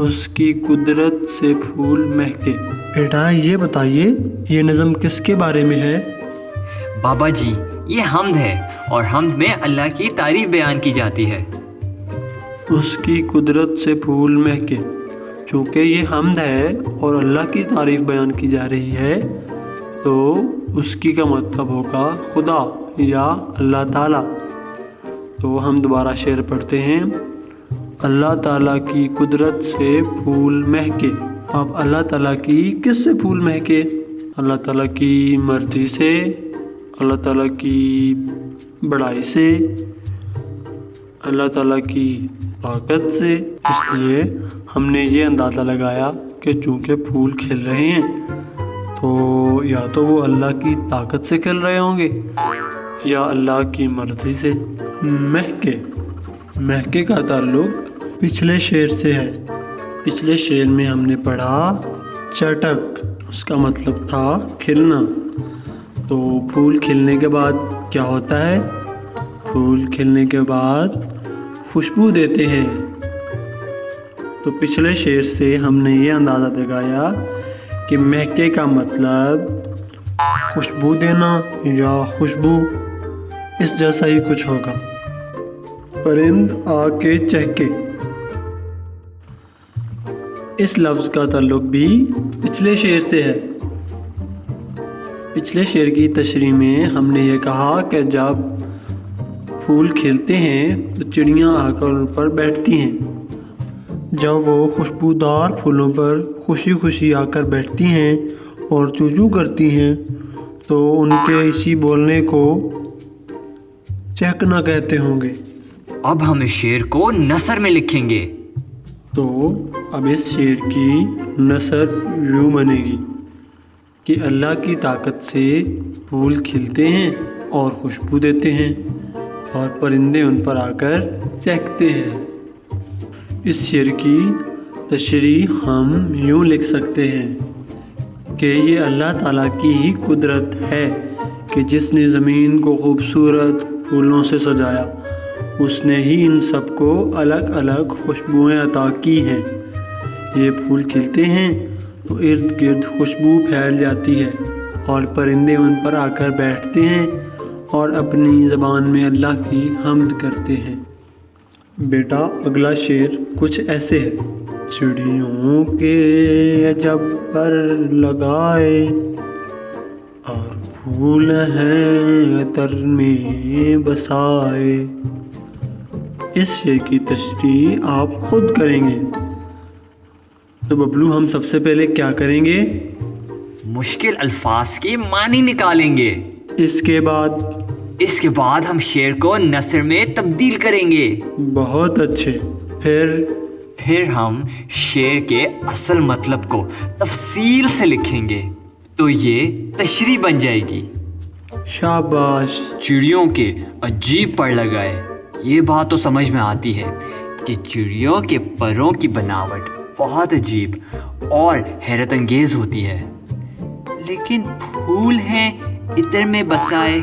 اس کی قدرت سے پھول مہکے۔ بیٹا یہ بتائیے یہ نظم کس کے بارے میں ہے؟ بابا جی یہ حمد ہے، اور حمد میں اللہ کی تعریف بیان کی جاتی ہے۔ اس کی قدرت سے پھول مہکے، چونکہ یہ حمد ہے اور اللہ کی تعریف بیان کی جا رہی ہے تو اس کی کا مطلب ہوگا خدا یا اللہ تعالیٰ۔ تو ہم دوبارہ شعر پڑھتے ہیں۔ اللہ تعالیٰ کی قدرت سے پھول مہکے۔ اب اللہ تعالیٰ کی کس سے پھول مہکے؟ اللہ تعالیٰ کی مرضی سے، اللہ تعالیٰ کی بڑائی سے، اللہ تعالیٰ کی طاقت سے۔ اس لیے ہم نے یہ اندازہ لگایا کہ چونکہ پھول کھل رہے ہیں تو یا تو وہ اللہ کی طاقت سے کھل رہے ہوں گے یا اللہ کی مرضی سے۔ مہکے، مہکے کا تعلق پچھلے شعر سے ہے۔ پچھلے شعر میں ہم نے پڑھا چٹک، اس کا مطلب تھا کھلنا۔ تو پھول کھلنے کے بعد کیا ہوتا ہے؟ پھول کھلنے کے بعد خوشبو دیتے ہیں۔ تو پچھلے شعر سے ہم نے یہ اندازہ لگایا کہ مہکے کا مطلب خوشبو دینا یا خوشبو، اس جیسا ہی کچھ ہوگا۔ پرند آ کے چہکے، اس لفظ کا تعلق بھی پچھلے شعر سے ہے۔ پچھلے شعر کی تشریح میں ہم نے یہ کہا کہ جب پھول کھلتے ہیں تو چڑیاں آ کر ان پر بیٹھتی ہیں۔ جب وہ خوشبودار پھولوں پر خوشی خوشی آ کر بیٹھتی ہیں اور چوچو کرتی ہیں تو ان کے اسی بولنے کو چہکنا کہتے ہوں گے۔ اب ہم اس شعر کو نثر میں لکھیں گے۔ تو اب اس شعر کی نثر یوں بنے گی کہ اللہ کی طاقت سے پھول کھلتے ہیں اور خوشبو دیتے ہیں اور پرندے ان پر آ کر چہکتے ہیں۔ اس شعر کی تشریح ہم یوں لکھ سکتے ہیں کہ یہ اللہ تعالیٰ کی ہی قدرت ہے کہ جس نے زمین کو خوبصورت پھولوں سے سجایا، اس نے ہی ان سب کو الگ الگ خوشبوئیں عطا کی ہیں۔ یہ پھول کھلتے ہیں تو ارد گرد خوشبو پھیل جاتی ہے اور پرندے ان پر آ کر بیٹھتے ہیں اور اپنی زبان میں اللہ کی حمد کرتے ہیں۔ بیٹا اگلا شعر کچھ ایسے ہے۔ چڑیوں کے عجب پر لگائے اور پھول ہیں عطر میں بسائے۔ اس شعر کی تشریح آپ خود کریں گے۔ تو ببلو ہم سب سے پہلے کیا کریں گے؟ مشکل الفاظ کے معنی نکالیں گے۔ اس کے بعد ہم شعر کو نثر میں تبدیل کریں گے۔ بہت اچھے۔ پھر ہم شعر کے اصل مطلب کو تفصیل سے لکھیں گے تو یہ تشریح بن جائے گی۔ شاباش۔ چڑیوں کے عجیب پر لگائے، یہ بات تو سمجھ میں آتی ہے کہ چڑیوں کے پروں کی بناوٹ بہت عجیب اور حیرت انگیز ہوتی ہے، لیکن پھول ہیں عطر میں بسائے،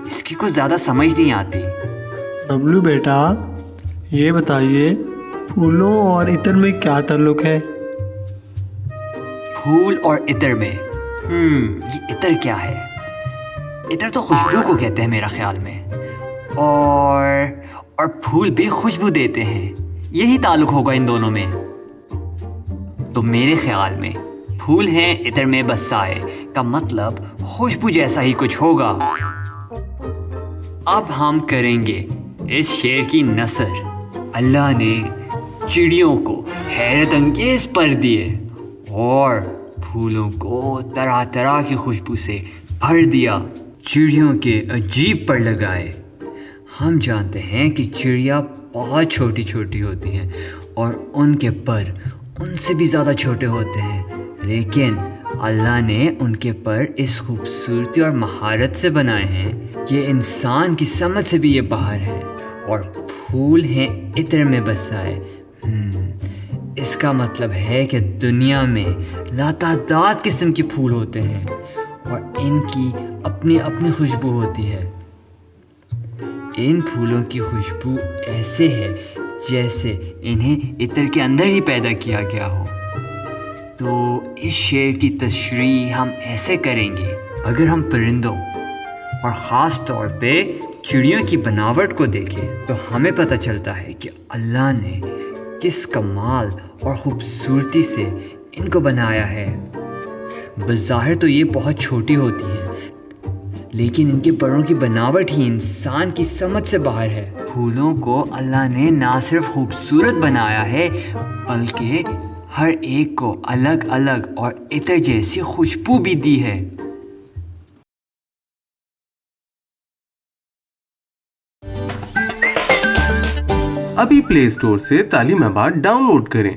اس کی کچھ زیادہ سمجھ نہیں آتی۔ ببلو بیٹا یہ بتائیے پھولوں اور عطر میں کیا تعلق ہے؟ پھول اور عطر میں یہ عطر کیا ہے؟ عطر تو خوشبو کو کہتے ہیں میرا خیال میں، اور پھول بھی خوشبو دیتے ہیں، یہی تعلق ہوگا ان دونوں میں۔ تو میرے خیال میں پھول ہیں عطر میں بسائے کا مطلب خوشبو جیسا ہی کچھ ہوگا۔ اب ہم کریں گے اس شعر کی نثر۔ اللہ نے چڑیوں کو حیرت انگیز پر دیے اور پھولوں کو طرح طرح کی خوشبو سے بھر دیا۔ چڑیوں کے عجیب پر لگائے۔ ہم جانتے ہیں کہ چڑیا بہت چھوٹی چھوٹی ہوتی ہیں اور ان کے پر ان سے بھی زیادہ چھوٹے ہوتے ہیں، لیکن اللہ نے ان کے پر اس خوبصورتی اور مہارت سے بنائے ہیں کہ انسان کی سمجھ سے بھی یہ باہر ہے۔ اور پھول ہیں عطر میں بسائے، اس کا مطلب ہے کہ دنیا میں لاتعداد قسم کے پھول ہوتے ہیں اور ان کی اپنی اپنی خوشبو ہوتی ہے۔ ان پھولوں کی خوشبو ایسے ہے جیسے انہیں عطر کے اندر ہی پیدا کیا گیا ہو۔ تو اس شعر کی تشریح ہم ایسے کریں گے، اگر ہم پرندوں اور خاص طور پہ چڑیوں کی بناوٹ کو دیکھیں تو ہمیں پتہ چلتا ہے کہ اللہ نے کس کمال اور خوبصورتی سے ان کو بنایا ہے۔ بظاہر تو یہ بہت چھوٹی ہوتی ہیں، لیکن ان کے پروں کی بناوٹ ہی انسان کی سمجھ سے باہر ہے۔ پھولوں کو اللہ نے نہ صرف خوبصورت بنایا ہے بلکہ ہر ایک کو الگ الگ اور عطر جیسی خوشبو بھی دی ہے۔ ابھی پلے اسٹور سے تعلیم آباد ڈاؤن لوڈ کریں۔